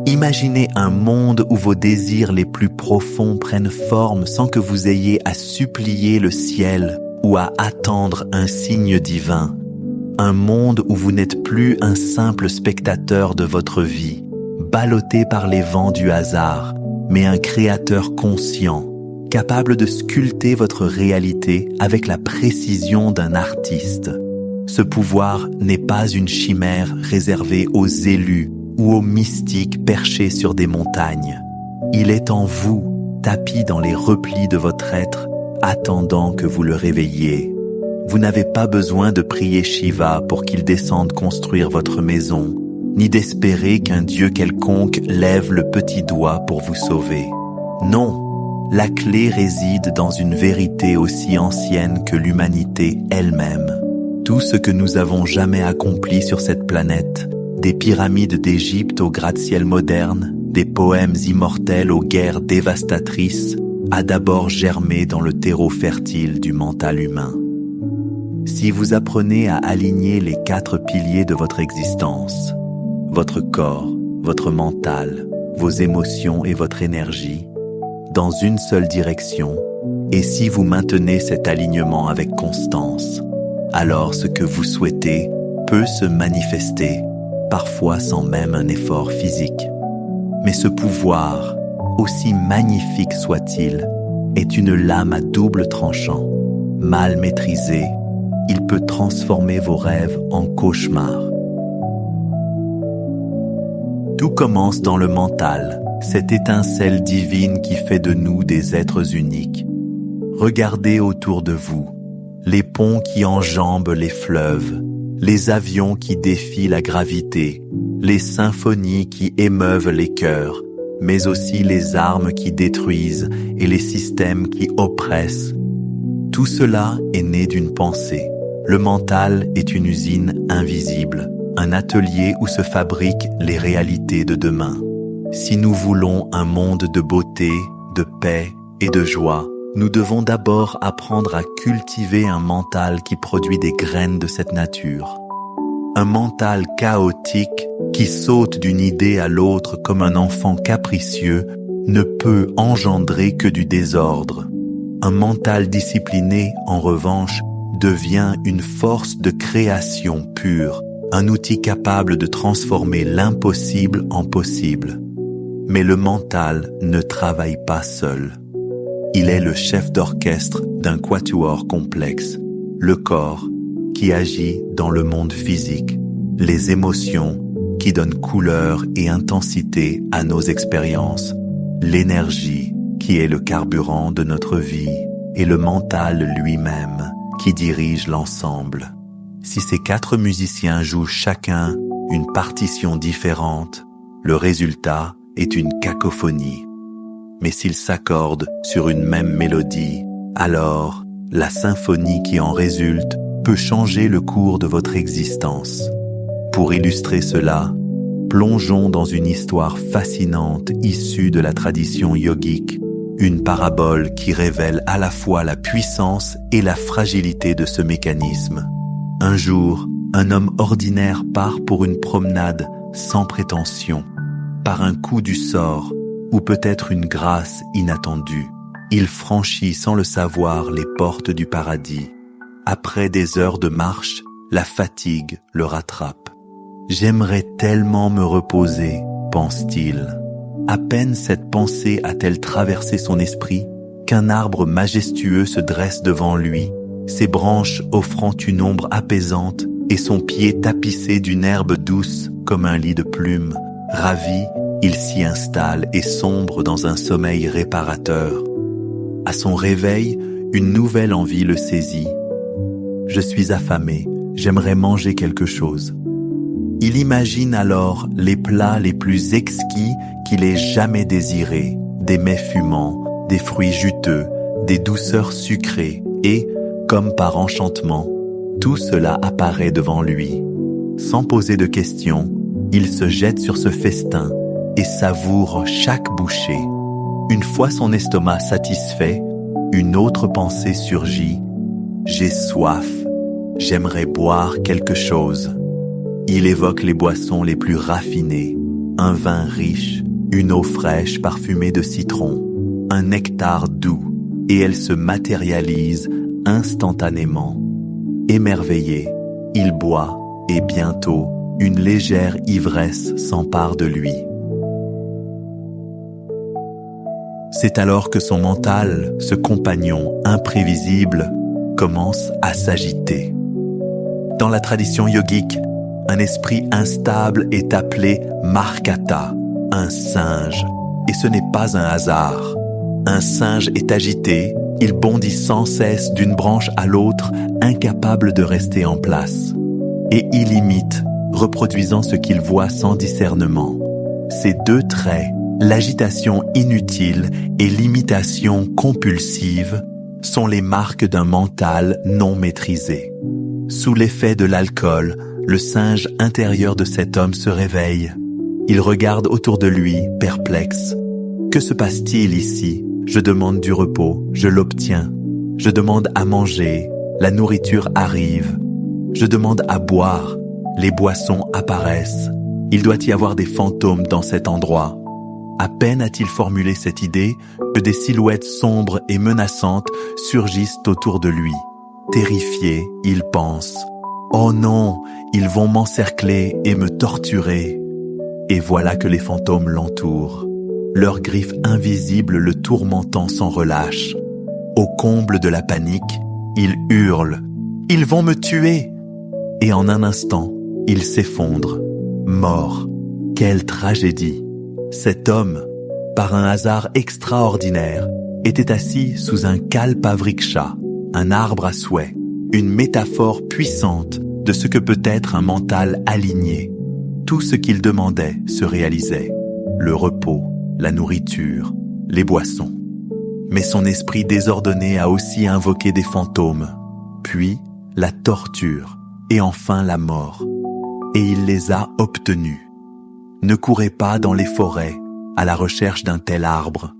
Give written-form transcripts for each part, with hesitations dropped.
Imaginez un monde où vos désirs les plus profonds prennent forme sans que vous ayez à supplier le ciel ou à attendre un signe divin. Un monde où vous n'êtes plus un simple spectateur de votre vie, ballotté par les vents du hasard, mais un créateur conscient, capable de sculpter votre réalité avec la précision d'un artiste. Ce pouvoir n'est pas une chimère réservée aux élus ou aux mystiques perchés sur des montagnes. Il est en vous, tapi dans les replis de votre être, attendant que vous le réveilliez. Vous n'avez pas besoin de prier Shiva pour qu'il descende construire votre maison, ni d'espérer qu'un dieu quelconque lève le petit doigt pour vous sauver. Non, la clé réside dans une vérité aussi ancienne que l'humanité elle-même. Tout ce que nous avons jamais accompli sur cette planète, des pyramides d'Égypte aux gratte-ciel modernes, des poèmes immortels aux guerres dévastatrices, a d'abord germé dans le terreau fertile du mental humain. Si vous apprenez à aligner les 4 piliers de votre existence, votre corps, votre mental, vos émotions et votre énergie, dans une seule direction, et si vous maintenez cet alignement avec constance, alors ce que vous souhaitez peut se manifester, parfois sans même un effort physique. Mais ce pouvoir, aussi magnifique soit-il, est une lame à double tranchant. Mal maîtrisé, il peut transformer vos rêves en cauchemars. Tout commence dans le mental, cette étincelle divine qui fait de nous des êtres uniques. Regardez autour de vous, les ponts qui enjambent les fleuves, les avions qui défient la gravité, les symphonies qui émeuvent les cœurs, mais aussi les armes qui détruisent et les systèmes qui oppressent. Tout cela est né d'une pensée. Le mental est une usine invisible, un atelier où se fabriquent les réalités de demain. Si nous voulons un monde de beauté, de paix et de joie, nous devons d'abord apprendre à cultiver un mental qui produit des graines de cette nature. Un mental chaotique qui saute d'une idée à l'autre comme un enfant capricieux ne peut engendrer que du désordre. Un mental discipliné, en revanche, devient une force de création pure, un outil capable de transformer l'impossible en possible. Mais le mental ne travaille pas seul. Il est le chef d'orchestre d'un quatuor complexe, le corps qui agit dans le monde physique, les émotions qui donnent couleur et intensité à nos expériences, l'énergie qui est le carburant de notre vie et le mental lui-même qui dirige l'ensemble. Si ces 4 musiciens jouent chacun une partition différente, le résultat est une cacophonie. Mais s'ils s'accordent sur une même mélodie, alors la symphonie qui en résulte peut changer le cours de votre existence. Pour illustrer cela, plongeons dans une histoire fascinante issue de la tradition yogique, une parabole qui révèle à la fois la puissance et la fragilité de ce mécanisme. Un jour, un homme ordinaire part pour une promenade sans prétention. Par un coup du sort, ou peut-être une grâce inattendue, il franchit sans le savoir les portes du paradis. Après des heures de marche, la fatigue le rattrape. « J'aimerais tellement me reposer », pense-t-il. À peine cette pensée a-t-elle traversé son esprit qu'un arbre majestueux se dresse devant lui, ses branches offrant une ombre apaisante et son pied tapissé d'une herbe douce comme un lit de plumes. Ravi, il s'y installe et sombre dans un sommeil réparateur. À son réveil, une nouvelle envie le saisit. « Je suis affamé, j'aimerais manger quelque chose. » Il imagine alors les plats les plus exquis qu'il ait jamais désirés, des mets fumants, des fruits juteux, des douceurs sucrées et, comme par enchantement, tout cela apparaît devant lui. Sans poser de questions, il se jette sur ce festin et savoure chaque bouchée. Une fois son estomac satisfait, une autre pensée surgit. « J'ai soif, j'aimerais boire quelque chose. » Il évoque les boissons les plus raffinées, un vin riche, une eau fraîche parfumée de citron, un nectar doux, et elle se matérialise instantanément. Émerveillé, il boit, et bientôt, une légère ivresse s'empare de lui. C'est alors que son mental, ce compagnon imprévisible, commence à s'agiter. Dans la tradition yogique, un esprit instable est appelé Markata, un singe, et ce n'est pas un hasard. Un singe est agité, il bondit sans cesse d'une branche à l'autre, incapable de rester en place. Et il imite, reproduisant ce qu'il voit sans discernement. Ces deux traits, l'agitation inutile et l'imitation compulsive, sont les marques d'un mental non maîtrisé. Sous l'effet de l'alcool, le singe intérieur de cet homme se réveille. Il regarde autour de lui, perplexe. Que se passe-t-il ici? Je demande du repos, je l'obtiens. Je demande à manger, la nourriture arrive. Je demande à boire, les boissons apparaissent. Il doit y avoir des fantômes dans cet endroit. À peine a-t-il formulé cette idée que des silhouettes sombres et menaçantes surgissent autour de lui. Terrifié, il pense « Oh non, ils vont m'encercler et me torturer !» Et voilà que les fantômes l'entourent. Leurs griffes invisibles le tourmentant sans relâche. Au comble de la panique, il hurle « Ils vont me tuer !» Et en un instant, il s'effondre, mort. Quelle tragédie! Cet homme, par un hasard extraordinaire, était assis sous un kalpavriksha, un arbre à souhait, une métaphore puissante de ce que peut être un mental aligné. Tout ce qu'il demandait se réalisait. Le repos, la nourriture, les boissons. Mais son esprit désordonné a aussi invoqué des fantômes, puis la torture et enfin la mort. Et il les a obtenus. Ne courez pas dans les forêts à la recherche d'un tel arbre.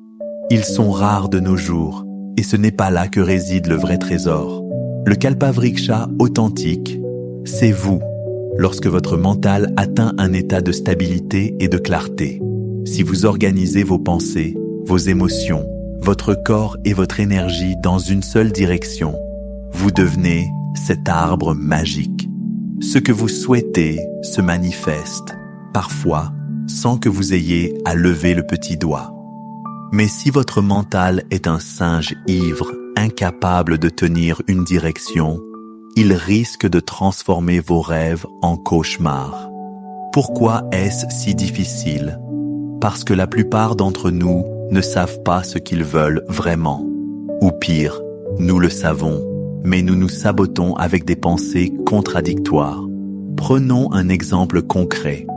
Ils sont rares de nos jours et ce n'est pas là que réside le vrai trésor. Le kalpavriksha authentique, c'est vous, lorsque votre mental atteint un état de stabilité et de clarté. Si vous organisez vos pensées, vos émotions, votre corps et votre énergie dans une seule direction, vous devenez cet arbre magique. Ce que vous souhaitez se manifeste, parfois sans que vous ayez à lever le petit doigt. Mais si votre mental est un singe ivre, incapable de tenir une direction, il risque de transformer vos rêves en cauchemars. Pourquoi est-ce si difficile? Parce que la plupart d'entre nous ne savent pas ce qu'ils veulent vraiment. Ou pire, nous le savons, mais nous nous sabotons avec des pensées contradictoires. Prenons un exemple concret.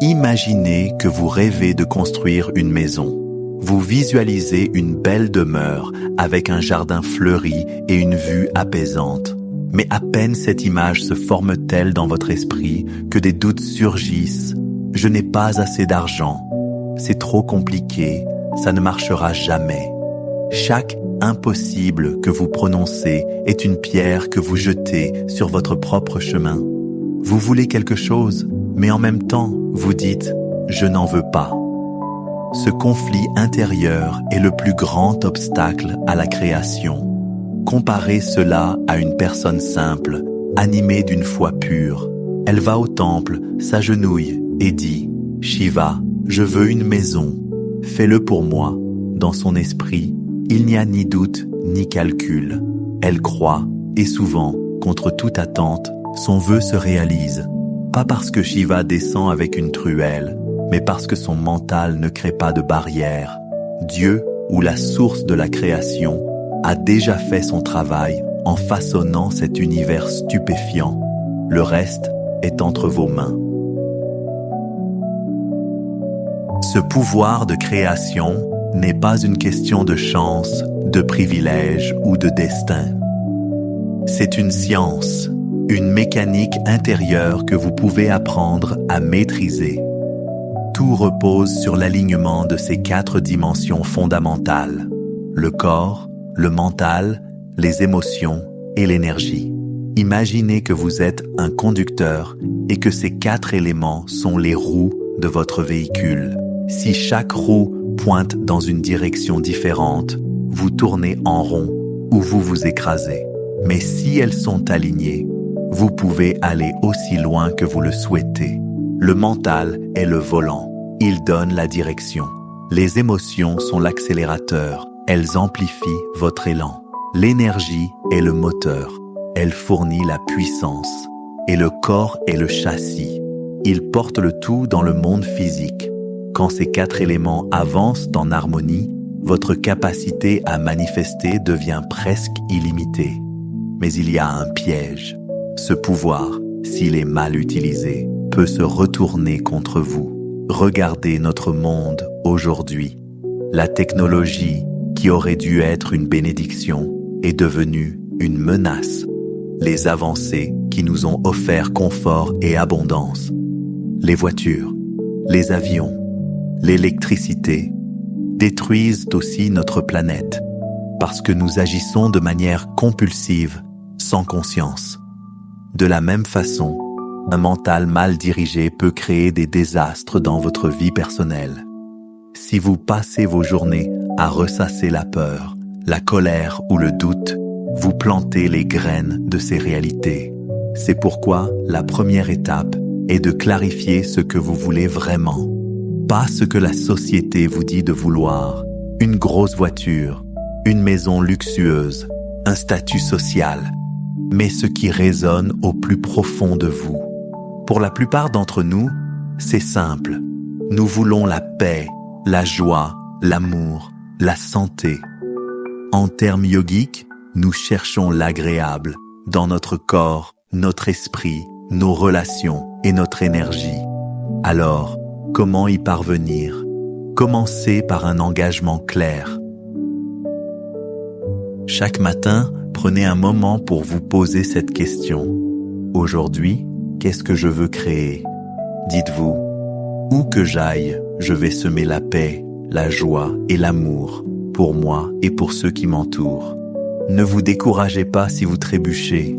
Imaginez que vous rêvez de construire une maison. Vous visualisez une belle demeure avec un jardin fleuri et une vue apaisante. Mais à peine cette image se forme-t-elle dans votre esprit que des doutes surgissent. Je n'ai pas assez d'argent. C'est trop compliqué. Ça ne marchera jamais. Chaque impossible que vous prononcez est une pierre que vous jetez sur votre propre chemin. Vous voulez quelque chose, mais en même temps, vous dites « je n'en veux pas ». Ce conflit intérieur est le plus grand obstacle à la création. Comparez cela à une personne simple, animée d'une foi pure. Elle va au temple, s'agenouille et dit « Shiva, je veux une maison. Fais-le pour moi ». Dans son esprit, il n'y a ni doute ni calcul. Elle croit, et souvent, contre toute attente, son vœu se réalise. Pas parce que Shiva descend avec une truelle, mais parce que son mental ne crée pas de barrière. Dieu, ou la source de la création, a déjà fait son travail en façonnant cet univers stupéfiant. Le reste est entre vos mains. Ce pouvoir de création n'est pas une question de chance, de privilège ou de destin. C'est une science, une mécanique intérieure que vous pouvez apprendre à maîtriser. Tout repose sur l'alignement de ces 4 dimensions fondamentales: le corps, le mental, les émotions et l'énergie. Imaginez que vous êtes un conducteur et que ces 4 éléments sont les roues de votre véhicule. Si chaque roue pointe dans une direction différente, vous tournez en rond ou vous vous écrasez. Mais si elles sont alignées, vous pouvez aller aussi loin que vous le souhaitez. Le mental est le volant. Il donne la direction. Les émotions sont l'accélérateur. Elles amplifient votre élan. L'énergie est le moteur. Elle fournit la puissance. Et le corps est le châssis. Il porte le tout dans le monde physique. Quand ces 4 éléments avancent en harmonie, votre capacité à manifester devient presque illimitée. Mais il y a un piège. Ce pouvoir, s'il est mal utilisé, peut se retourner contre vous. Regardez notre monde aujourd'hui. La technologie, qui aurait dû être une bénédiction, est devenue une menace. Les avancées qui nous ont offert confort et abondance. Les voitures, les avions, l'électricité détruisent aussi notre planète parce que nous agissons de manière compulsive, sans conscience. De la même façon, un mental mal dirigé peut créer des désastres dans votre vie personnelle. Si vous passez vos journées à ressasser la peur, la colère ou le doute, vous plantez les graines de ces réalités. C'est pourquoi la première étape est de clarifier ce que vous voulez vraiment. Pas ce que la société vous dit de vouloir. Une grosse voiture, une maison luxueuse, un statut social, mais ce qui résonne au plus profond de vous. Pour la plupart d'entre nous, c'est simple. Nous voulons la paix, la joie, l'amour, la santé. En termes yogiques, nous cherchons l'agréable dans notre corps, notre esprit, nos relations et notre énergie. Alors, comment y parvenir? Commencez par un engagement clair. Chaque matin, prenez un moment pour vous poser cette question. Aujourd'hui, qu'est-ce que je veux créer? Dites-vous, où que j'aille, je vais semer la paix, la joie et l'amour pour moi et pour ceux qui m'entourent. Ne vous découragez pas si vous trébuchez.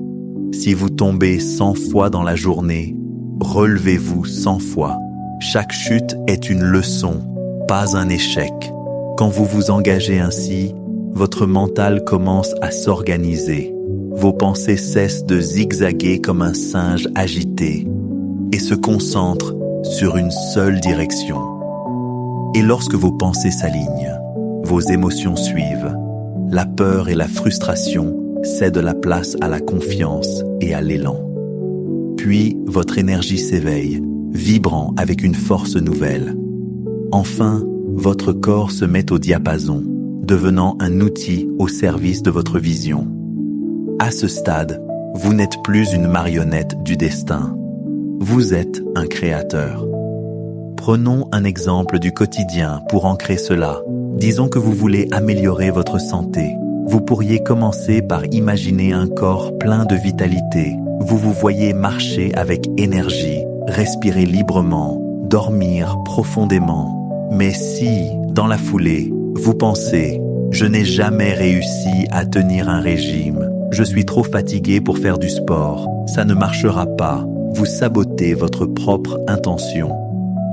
Si vous tombez 100 fois dans la journée, relevez-vous 100 fois. Chaque chute est une leçon, pas un échec. Quand vous vous engagez ainsi, votre mental commence à s'organiser. Vos pensées cessent de zigzaguer comme un singe agité et se concentrent sur une seule direction. Et lorsque vos pensées s'alignent, vos émotions suivent. La peur et la frustration cèdent la place à la confiance et à l'élan. Puis, votre énergie s'éveille, vibrant avec une force nouvelle. Enfin, votre corps se met au diapason, devenant un outil au service de votre vision. À ce stade, vous n'êtes plus une marionnette du destin. Vous êtes un créateur. Prenons un exemple du quotidien pour ancrer cela. Disons que vous voulez améliorer votre santé. Vous pourriez commencer par imaginer un corps plein de vitalité. Vous vous voyez marcher avec énergie, respirer librement, dormir profondément. Mais si, dans la foulée, vous pensez « Je n'ai jamais réussi à tenir un régime. Je suis trop fatigué pour faire du sport. Ça ne marchera pas. » Vous sabotez votre propre intention.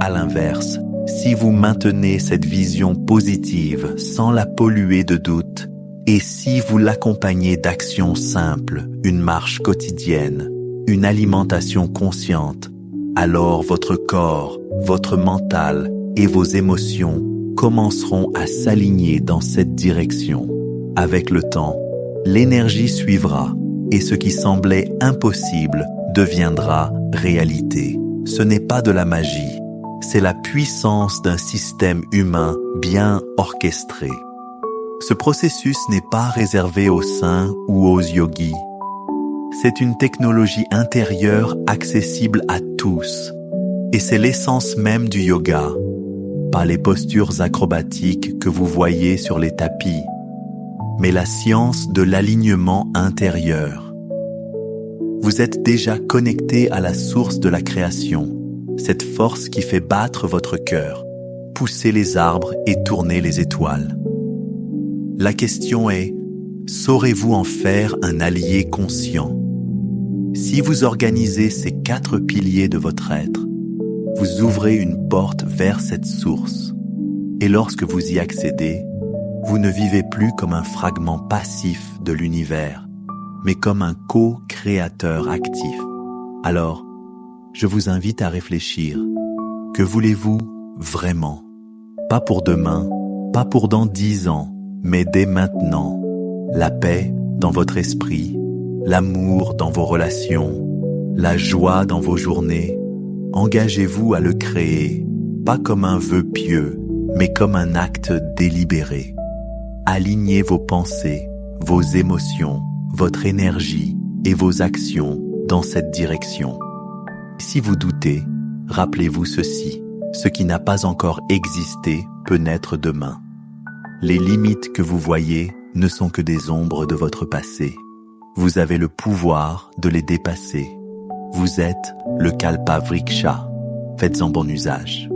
À l'inverse, si vous maintenez cette vision positive sans la polluer de doute, et si vous l'accompagnez d'actions simples, une marche quotidienne, une alimentation consciente, alors votre corps, votre mental et vos émotions commenceront à s'aligner dans cette direction. Avec le temps, l'énergie suivra et ce qui semblait impossible deviendra réalité. Ce n'est pas de la magie, c'est la puissance d'un système humain bien orchestré. Ce processus n'est pas réservé aux saints ou aux yogis. C'est une technologie intérieure accessible à tous. Et c'est l'essence même du yoga, pas les postures acrobatiques que vous voyez sur les tapis, mais la science de l'alignement intérieur. Vous êtes déjà connecté à la source de la création, cette force qui fait battre votre cœur, pousser les arbres et tourner les étoiles. La question est, saurez-vous en faire un allié conscient? Si vous organisez ces 4 piliers de votre être, vous ouvrez une porte vers cette source. Et lorsque vous y accédez, vous ne vivez plus comme un fragment passif de l'univers, mais comme un co-créateur actif. Alors, je vous invite à réfléchir. Que voulez-vous vraiment? Pas pour demain, pas pour dans 10 ans, mais dès maintenant. La paix dans votre esprit, l'amour dans vos relations, la joie dans vos journées. Engagez-vous à le créer, pas comme un vœu pieux, mais comme un acte délibéré. Alignez vos pensées, vos émotions, votre énergie et vos actions dans cette direction. Si vous doutez, rappelez-vous ceci, ce qui n'a pas encore existé peut naître demain. Les limites que vous voyez ne sont que des ombres de votre passé. Vous avez le pouvoir de les dépasser. Vous êtes le Kalpa Vriksha. Faites-en bon usage.